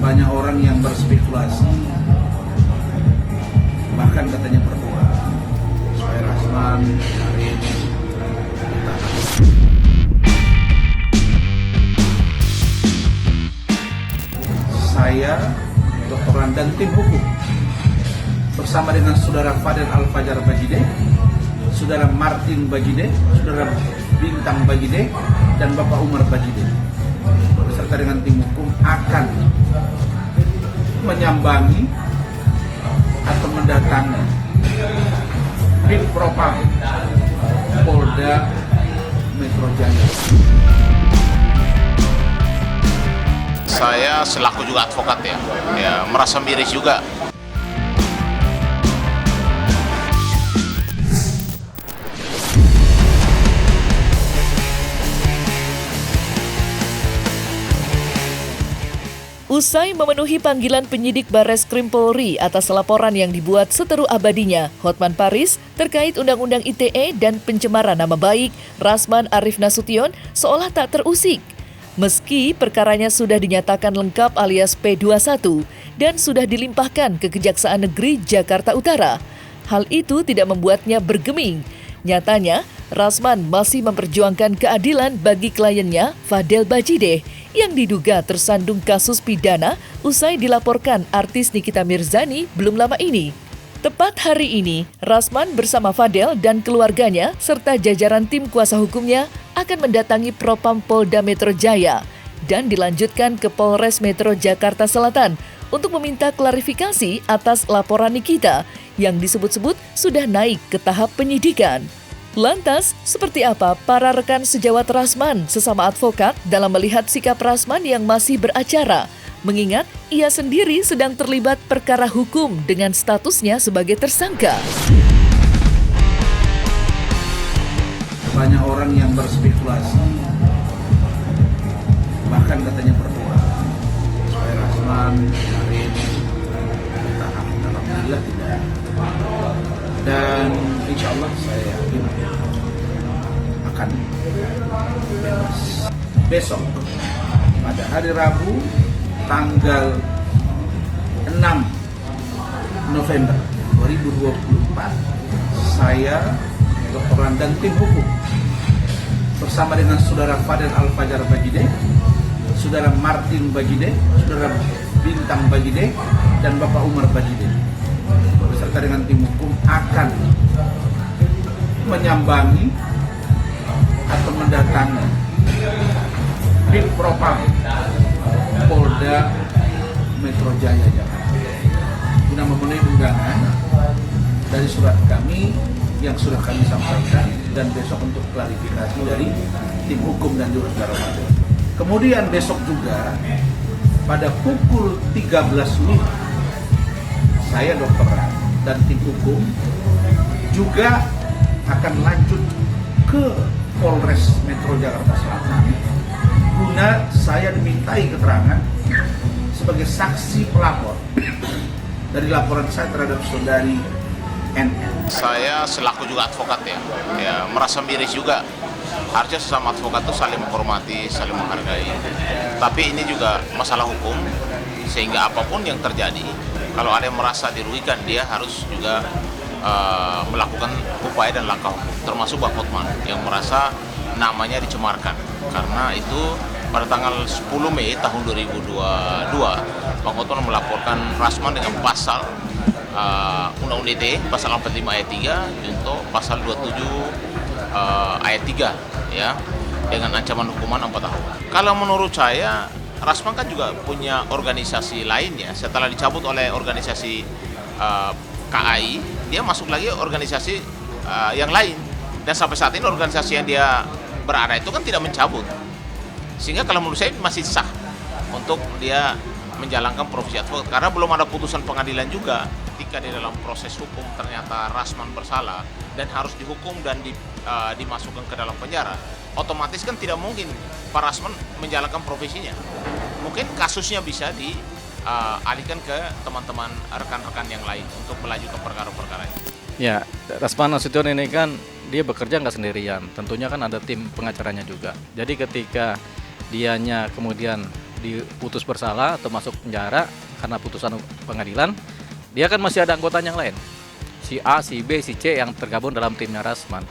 Banyak orang yang berspekulasi, bahkan katanya berdoa supaya Rasman Karim ditahan. Saya, Dr. Ran dan tim hukum bersama dengan Saudara Fadel Al-Fajar Bajide, Saudara Martin Bajide, Saudara Bintang Bajide, dan Bapak Umar Bajide beserta dengan tim hukum akan menyambangi atau mendatangi Bid Propam Polda Metro Jaya. Saya selaku juga advokat ya merasa miris juga. Usai memenuhi panggilan penyidik Barreskrim Polri atas laporan yang dibuat seteru abadinya, Hotman Paris, terkait Undang-Undang ITE dan pencemaran nama baik, Rasman Arif Nasution seolah tak terusik. Meski perkaranya sudah dinyatakan lengkap alias P21 dan sudah dilimpahkan ke Kejaksaan Negeri Jakarta Utara, hal itu tidak membuatnya bergeming. Nyatanya, Rasman masih memperjuangkan keadilan bagi kliennya Fadel Bajide yang diduga tersandung kasus pidana usai dilaporkan artis Nikita Mirzani belum lama ini. Tepat hari ini, Rasman bersama Fadel dan keluarganya serta jajaran tim kuasa hukumnya akan mendatangi Propam Polda Metro Jaya dan dilanjutkan ke Polres Metro Jakarta Selatan untuk meminta klarifikasi atas laporan Nikita yang disebut-sebut sudah naik ke tahap penyidikan. Lantas, seperti apa para rekan sejawat Rasman sesama advokat dalam melihat sikap Rasman yang masih beracara, mengingat ia sendiri sedang terlibat perkara hukum dengan statusnya sebagai tersangka? Banyak orang yang berspekulasi, bahkan katanya berdoa supaya Rasman Karim ditahan. Alhamdulillah tidak. Dan insya Allah saya yakin akan bebas. Besok pada hari Rabu tanggal 6 November 2024 saya, Dr. Ran dan tim hukum bersama dengan Saudara Fadel Al-Fajar Bajide, Saudara Martin Bajide, Saudara Bintang Bajide, dan Bapak Umar Bajide beserta dengan tim hukum akan menyambangi atau mendatangi Bid Propam Polda Metro Jaya Jakarta guna memenuhi undangan dari surat kami yang sudah kami sampaikan dan besok untuk klarifikasi dari tim hukum dan juru bicara Fadel. Kemudian besok juga pada pukul 13 WIB saya Dr. Ran dan tim hukum juga akan lanjut ke Polres Metro Jakarta Selatan guna saya dimintai keterangan sebagai saksi pelapor dari laporan saya terhadap saudari NN. Saya selaku juga advokat ya merasa miris juga. Harusnya sesama advokat itu saling menghormati, saling menghargai. Tapi ini juga masalah hukum, sehingga apapun yang terjadi, kalau ada yang merasa dirugikan, dia harus juga melakukan upaya dan langkah hukum, termasuk Bang Hotman yang merasa namanya dicemarkan. Karena itu pada tanggal 10 Mei tahun 2022, Bang Hotman melaporkan Rasman dengan pasal Undang-Undang ITE, pasal 45 ayat 3, junto pasal 27 ayat 3, ya, dengan ancaman hukuman 4 tahun. Kalau menurut saya, Rasman kan juga punya organisasi lainnya. Setelah dicabut oleh organisasi KAI, dia masuk lagi organisasi yang lain. Dan sampai saat ini organisasi yang dia berada itu kan tidak mencabut. Sehingga kalau menurut saya masih sah untuk dia menjalankan profesi advokat. Karena belum ada putusan pengadilan juga. Ketika di dalam proses hukum ternyata Rasman bersalah dan harus dihukum dan dimasukkan ke dalam penjara, otomatis kan tidak mungkin Pak Rasman menjalankan profesinya. Mungkin kasusnya bisa dialihkan ke teman-teman rekan-rekan yang lain untuk melanjutkan perkara-perkara ini. Ya, Rasman Nasution ini kan dia bekerja nggak sendirian, tentunya kan ada tim pengacaranya juga. Jadi ketika dianya kemudian diputus bersalah atau masuk penjara karena putusan pengadilan, dia kan masih ada anggota yang lain. Si A, si B, si C yang tergabung dalam timnya Rasman.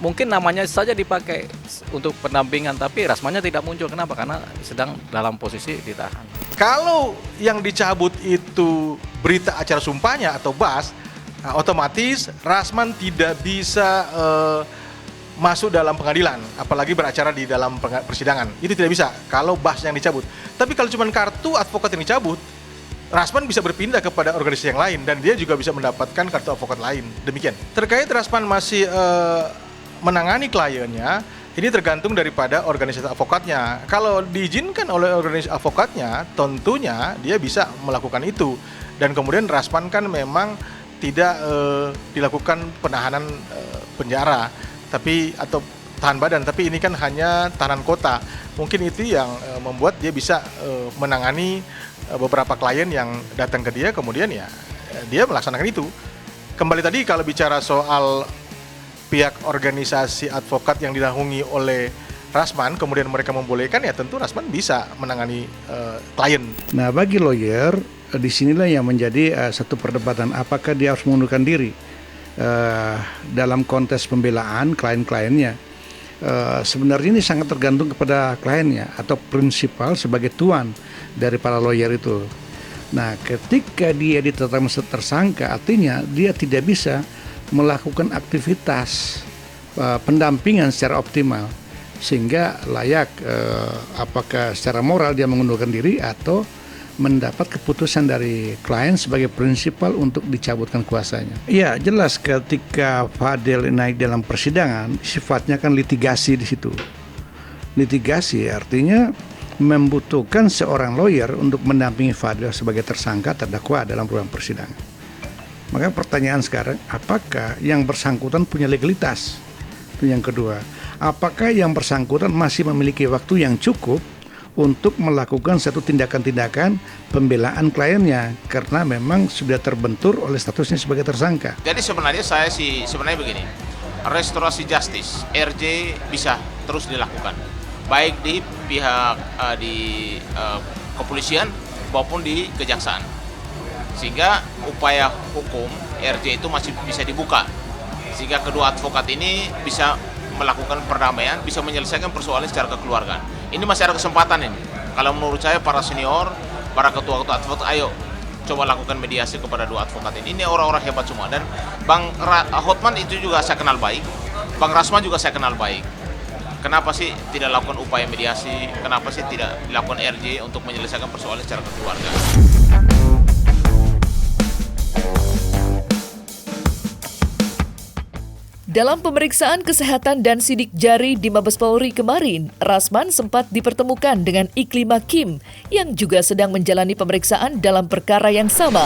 Mungkin namanya saja dipakai untuk pendampingan, tapi Rasmannya tidak muncul. Kenapa? Karena sedang dalam posisi ditahan. Kalau yang dicabut itu berita acara sumpahnya atau BAS, otomatis Rasman tidak bisa masuk dalam pengadilan, apalagi beracara di dalam persidangan. Itu tidak bisa kalau BAS yang dicabut. Tapi kalau cuma kartu advokat yang dicabut, Rasman bisa berpindah kepada organisasi yang lain dan dia juga bisa mendapatkan kartu advokat lain. Demikian. Terkait Rasman masih menangani kliennya, ini tergantung daripada organisasi advokatnya. Kalau diizinkan oleh organisasi advokatnya, tentunya dia bisa melakukan itu. Dan kemudian Rasman kan memang tidak dilakukan penahanan penjara, tapi atau tahan badan, tapi ini kan hanya tahanan kota. Mungkin itu yang membuat dia bisa menangani beberapa klien yang datang ke dia, kemudian ya dia melaksanakan itu. Kembali tadi kalau bicara soal pihak organisasi advokat yang dinaungi oleh Rasman, kemudian mereka membolehkan, ya tentu Rasman bisa menangani klien. Nah, bagi lawyer, disinilah yang menjadi satu perdebatan, apakah dia harus mengundurkan diri dalam konteks pembelaan klien-kliennya. Sebenarnya ini sangat tergantung kepada kliennya atau prinsipal sebagai tuan dari para lawyer itu. Nah, ketika dia ditetapkan tersangka, artinya dia tidak bisa melakukan aktivitas pendampingan secara optimal, sehingga layak apakah secara moral dia mengundurkan diri atau mendapat keputusan dari klien sebagai prinsipal untuk dicabutkan kuasanya. Ya, jelas ketika Fadel naik dalam persidangan, sifatnya kan litigasi di situ. Litigasi artinya membutuhkan seorang lawyer untuk mendampingi Fadel sebagai tersangka terdakwa dalam ruang persidangan. Maka pertanyaan sekarang, apakah yang bersangkutan punya legalitas? Itu yang kedua. Apakah yang bersangkutan masih memiliki waktu yang cukup untuk melakukan satu tindakan-tindakan pembelaan kliennya, karena memang sudah terbentur oleh statusnya sebagai tersangka. Jadi sebenarnya sebenarnya begini, restorasi justice RJ bisa terus dilakukan, baik di pihak kepolisian maupun di kejaksaan, sehingga upaya hukum RJ itu masih bisa dibuka, sehingga kedua advokat ini bisa melakukan perdamaian, bisa menyelesaikan persoalan secara kekeluargaan. Ini masih ada kesempatan ini. Kalau menurut saya para senior, para ketua-ketua advokat, ayo coba lakukan mediasi kepada dua advokat ini. Ini orang-orang hebat semua. Dan Bang Hotman itu juga saya kenal baik, Bang Rasman juga saya kenal baik. Kenapa sih tidak lakukan upaya mediasi? Kenapa sih tidak dilakukan RJ untuk menyelesaikan persoalan secara kekeluargaan? Dalam pemeriksaan kesehatan dan sidik jari di Mabes Polri kemarin, Rasman sempat dipertemukan dengan Iklima Kim yang juga sedang menjalani pemeriksaan dalam perkara yang sama.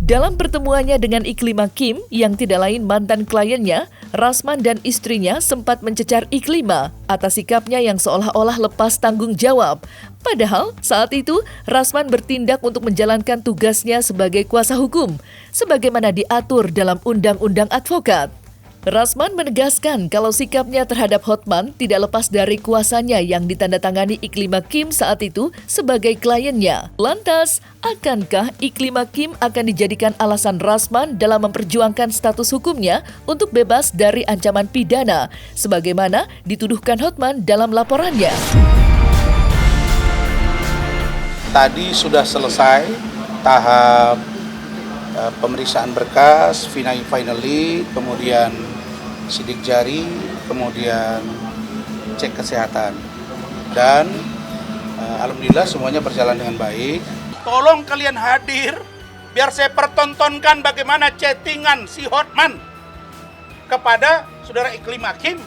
Dalam pertemuannya dengan Iklima Kim yang tidak lain mantan kliennya, Rasman dan istrinya sempat mencecar Iklima atas sikapnya yang seolah-olah lepas tanggung jawab. Padahal saat itu Rasman bertindak untuk menjalankan tugasnya sebagai kuasa hukum, sebagaimana diatur dalam Undang-Undang Advokat. Rasman menegaskan kalau sikapnya terhadap Hotman tidak lepas dari kuasanya yang ditandatangani Iklima Kim saat itu sebagai kliennya. Lantas, akankah Iklima Kim akan dijadikan alasan Rasman dalam memperjuangkan status hukumnya untuk bebas dari ancaman pidana, sebagaimana dituduhkan Hotman dalam laporannya? Tadi sudah selesai tahap pemeriksaan berkas, finally, kemudian sidik jari, kemudian cek kesehatan. Dan alhamdulillah semuanya berjalan dengan baik. Tolong kalian hadir biar saya pertontonkan bagaimana chattingan si Hotman kepada saudara Iklima Kim,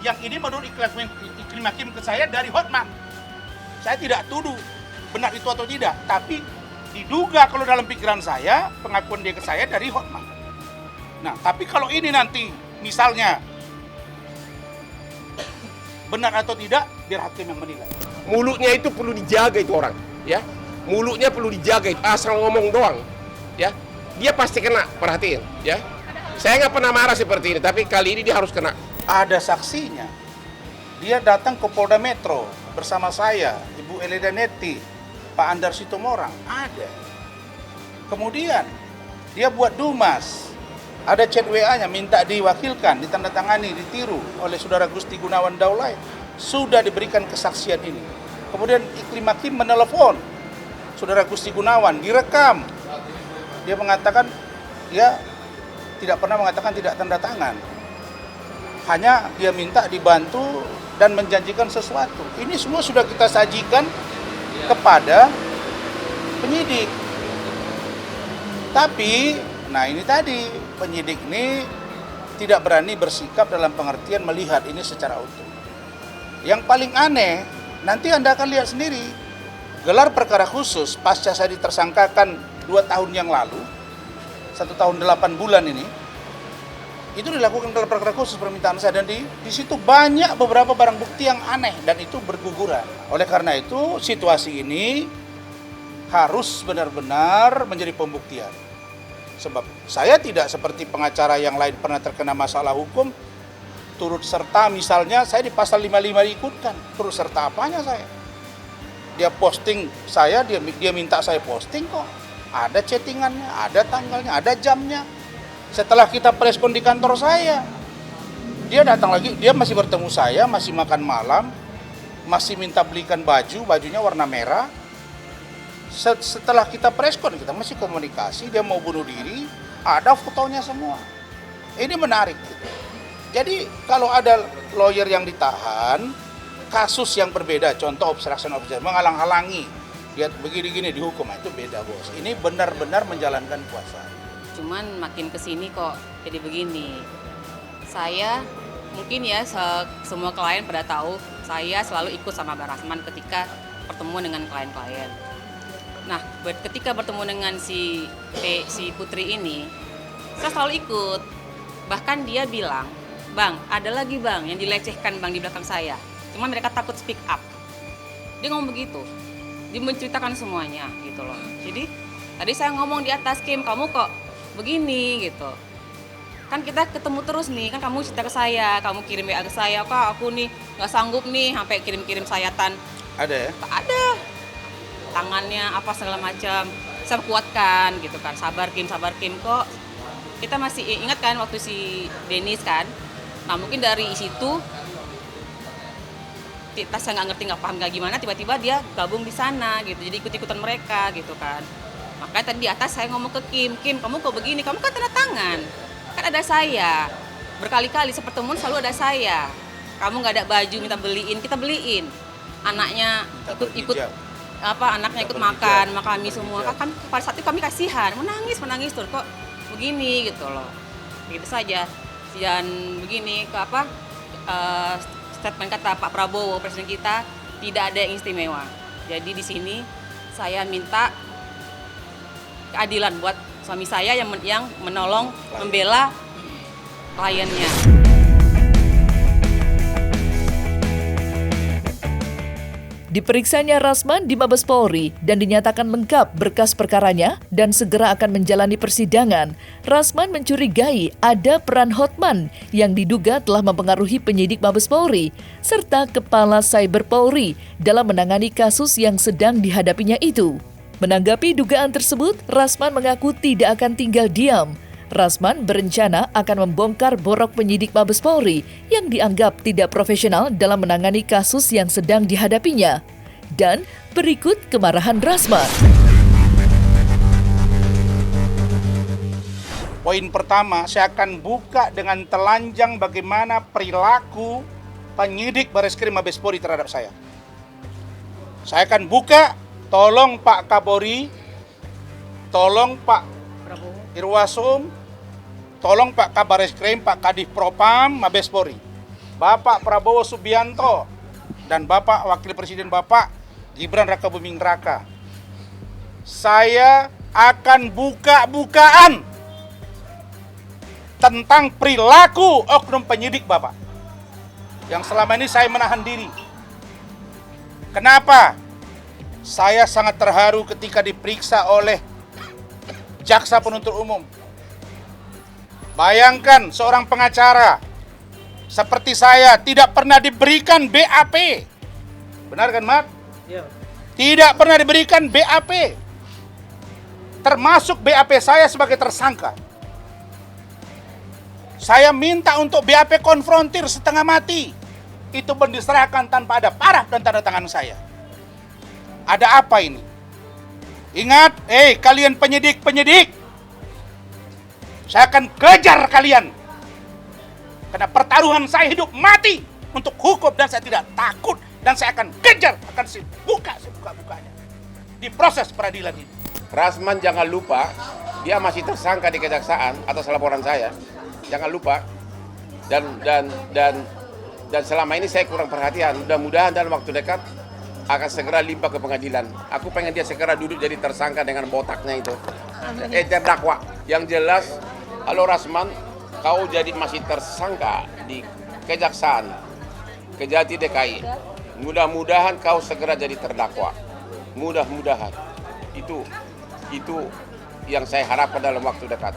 yang ini menurut Iklima Kim ke saya dari Hotman. Saya tidak tuduh benar itu atau tidak, tapi diduga kalau dalam pikiran saya, pengakuan dia ke saya dari Hotman. Nah, tapi kalau ini nanti misalnya benar atau tidak, biar hakim yang menilai. Mulutnya itu perlu dijaga itu orang, ya. Mulutnya perlu dijaga itu, asal ngomong doang, ya. Dia pasti kena, perhatiin, ya. Saya nggak pernah marah seperti ini, tapi kali ini dia harus kena. Ada saksinya. Dia datang ke Polda Metro. bersama saya, Ibu Elida Neti, Pak Andar Sitomorang, ada. Kemudian dia buat dumas, ada chat WA-nya minta diwakilkan, ditandatangani, ditiru oleh Saudara Gusti Gunawan Daulay. Sudah diberikan kesaksian ini. Kemudian Iklim Hakim menelepon Saudara Gusti Gunawan, direkam. Dia mengatakan, dia tidak pernah mengatakan tidak tanda tangan. Hanya dia minta dibantu dan menjanjikan sesuatu. Ini semua sudah kita sajikan kepada penyidik. Tapi, nah ini tadi, penyidik ini tidak berani bersikap dalam pengertian melihat ini secara utuh. Yang paling aneh, nanti Anda akan lihat sendiri, gelar perkara khusus pasca saya ditersangkakan 2 tahun yang lalu, 1 tahun 8 bulan ini, itu dilakukan dalam perkara khusus permintaan saya, dan di situ banyak beberapa barang bukti yang aneh dan itu berguguran. Oleh karena itu situasi ini harus benar-benar menjadi pembuktian. Sebab saya tidak seperti pengacara yang lain pernah terkena masalah hukum, turut serta misalnya saya di pasal 55 diikutkan. Turut serta apanya saya? Dia posting saya, dia minta saya posting kok. Ada chattingannya, ada tanggalnya, ada jamnya. Setelah kita preskon di kantor saya, dia datang lagi, dia masih bertemu saya, masih makan malam, masih minta belikan baju, bajunya warna merah. Setelah kita preskon, kita masih komunikasi, dia mau bunuh diri, ada fotonya semua. Ini menarik gitu. Jadi kalau ada lawyer yang ditahan, kasus yang berbeda, contoh obstruction of justice, menghalang-halangi, dia begini-gini dihukum, itu beda bos. Ini benar-benar menjalankan kuasa. Cuman makin kesini kok jadi begini. Saya mungkin ya semua klien pada tahu saya selalu ikut sama Mbak Rasman ketika pertemuan dengan klien-klien. Nah, ketika bertemu dengan si Putri ini, saya selalu ikut. Bahkan dia bilang, "Bang, ada lagi bang yang dilecehkan bang di belakang saya. Cuman mereka takut speak up." Dia ngomong begitu. Dia menceritakan semuanya gitu loh. Jadi tadi saya ngomong di atas, Kim, kamu kok begini gitu. Kan kita ketemu terus nih, kan kamu cerita ke saya, kamu kirim WA ke saya, kak aku nih nggak sanggup nih sampai kirim-kirim sayatan. Ada ya? Ada. Tangannya apa segala macam. Saya kuatkan gitu kan. Sabar Kim kok. Kita masih ingat kan waktu si Denis kan. Nah mungkin dari situ kita saya nggak ngerti, nggak paham nggak gimana, tiba-tiba dia gabung di sana gitu, jadi ikut-ikutan mereka gitu kan. Makanya tadi di atas saya ngomong ke Kim, kamu kok begini, kamu kan tanda tangan, kan ada saya, berkali-kali sepertemuan selalu ada saya, kamu nggak ada baju minta beliin, kita beliin, anaknya ikut anaknya ikut makan sama kami semua, kan pada saat itu kami kasihan, menangis tuh kok begini gitu loh, gitu saja. Dan begini statement kata Pak Prabowo, presiden kita, tidak ada yang istimewa. Jadi di sini saya minta keadilan buat suami saya yang menolong membela kliennya. Diperiksanya Rasman di Mabes Polri dan dinyatakan lengkap berkas perkaranya dan segera akan menjalani persidangan. Rasman mencurigai ada peran Hotman yang diduga telah mempengaruhi penyidik Mabes Polri serta Kepala Cyber Polri dalam menangani kasus yang sedang dihadapinya itu. Menanggapi dugaan tersebut, Rasman mengaku tidak akan tinggal diam. Rasman berencana akan membongkar borok penyidik Mabes Polri yang dianggap tidak profesional dalam menangani kasus yang sedang dihadapinya. Dan berikut kemarahan Rasman. Poin pertama, saya akan buka dengan telanjang bagaimana perilaku penyidik Bareskrim Mabes Polri terhadap saya. Saya akan buka, tolong Pak Kapolri, tolong Pak Irwasum, tolong Pak Kabareskrim, Pak Kadif Propam, Mabes Polri, Bapak Prabowo Subianto, dan Bapak Wakil Presiden Bapak Gibran Raka Buming Raka. Saya akan buka-bukaan tentang perilaku oknum penyidik Bapak yang selama ini saya menahan diri. Kenapa? Saya sangat terharu ketika diperiksa oleh jaksa penuntut umum. Bayangkan seorang pengacara seperti saya tidak pernah diberikan BAP. Benar kan, Mat? Tidak pernah diberikan BAP. Termasuk BAP saya sebagai tersangka. Saya minta untuk BAP konfrontir setengah mati. Itu pun diserahkan tanpa ada paraf dan tanda tangan saya. Ada apa ini? Ingat, kalian penyidik. Saya akan kejar kalian. Karena pertaruhan saya hidup mati untuk hukum dan saya tidak takut. Dan saya akan kejar, akan sebuka-bukanya di proses peradilan ini. Rasman jangan lupa, dia masih tersangka di kejaksaan atas laporan saya. Jangan lupa. Dan selama ini saya kurang perhatian. Mudah-mudahan dalam waktu dekat akan segera limpah ke pengadilan. Aku pengen dia segera duduk jadi tersangka dengan botaknya itu. Terdakwa. Yang jelas, halo Rasman, kau jadi masih tersangka di kejaksaan Kejati DKI. Mudah-mudahan kau segera jadi terdakwa. Mudah-mudahan. Itu yang saya harapkan dalam waktu dekat.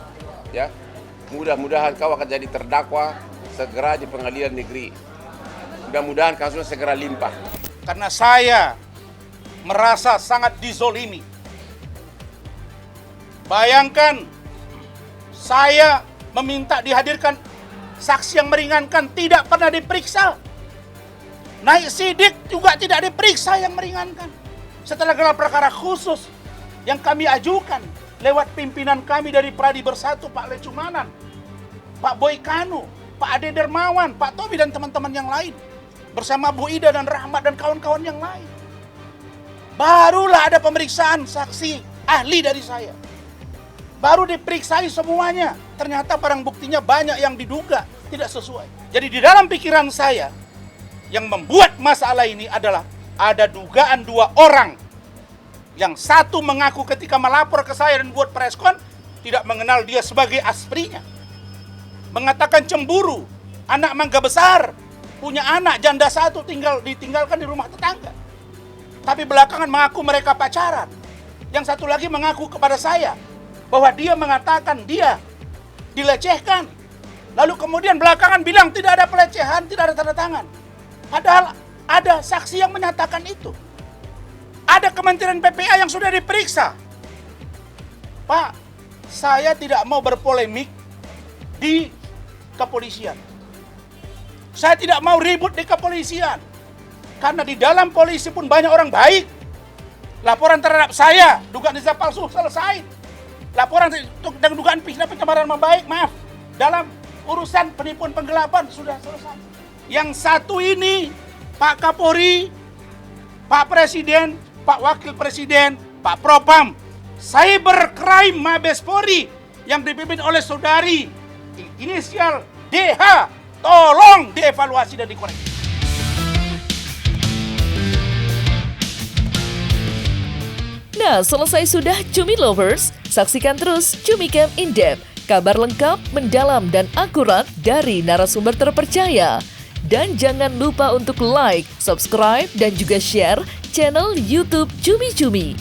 Ya. Mudah-mudahan kau akan jadi terdakwa segera di pengadilan negeri. Mudah-mudahan kasusnya segera limpah. Karena saya merasa sangat dizolimi. Bayangkan, saya meminta dihadirkan saksi yang meringankan, tidak pernah diperiksa. Naik sidik juga tidak diperiksa yang meringankan. Setelah gelar perkara khusus yang kami ajukan lewat pimpinan kami dari Pradi Bersatu, Pak Lecumanan, Pak Boy Kanu, Pak Ade Dermawan, Pak Tobi dan teman-teman yang lain, bersama Bu Ida dan Rahmat dan kawan-kawan yang lain. Barulah ada pemeriksaan saksi ahli dari saya. Baru diperiksai semuanya. Ternyata barang buktinya banyak yang diduga tidak sesuai. Jadi di dalam pikiran saya, yang membuat masalah ini adalah ada dugaan 2 orang. Yang satu mengaku ketika melapor ke saya dan buat preskon, tidak mengenal dia sebagai asprinya. Mengatakan cemburu, anak mangga besar, punya anak janda 1 ditinggalkan di rumah tetangga. Tapi belakangan mengaku mereka pacaran. Yang satu lagi mengaku kepada saya bahwa dia mengatakan dia dilecehkan. Lalu kemudian belakangan bilang tidak ada pelecehan, tidak ada tanda tangan. Padahal ada saksi yang menyatakan itu. Ada Kementerian PPA yang sudah diperiksa. Pak, saya tidak mau berpolemik di kepolisian. Saya tidak mau ribut di kepolisian. Karena di dalam polisi pun banyak orang baik. Laporan terhadap saya, dugaan ijazah palsu selesai. Laporan dan dugaan pidana pencemaran nama baik, maaf. Dalam urusan penipuan penggelapan sudah selesai. Yang satu ini, Pak Kapolri, Pak Presiden, Pak Wakil Presiden, Pak Propam, Cybercrime Mabes Polri yang dipimpin oleh saudari inisial DH, tolong dievaluasi dan dikoreksi. Nah, selesai sudah Cumi Lovers, saksikan terus Cumi Camp In Depth, kabar lengkap, mendalam, dan akurat dari narasumber terpercaya. Dan jangan lupa untuk like, subscribe, dan juga share channel YouTube Cumi Cumi.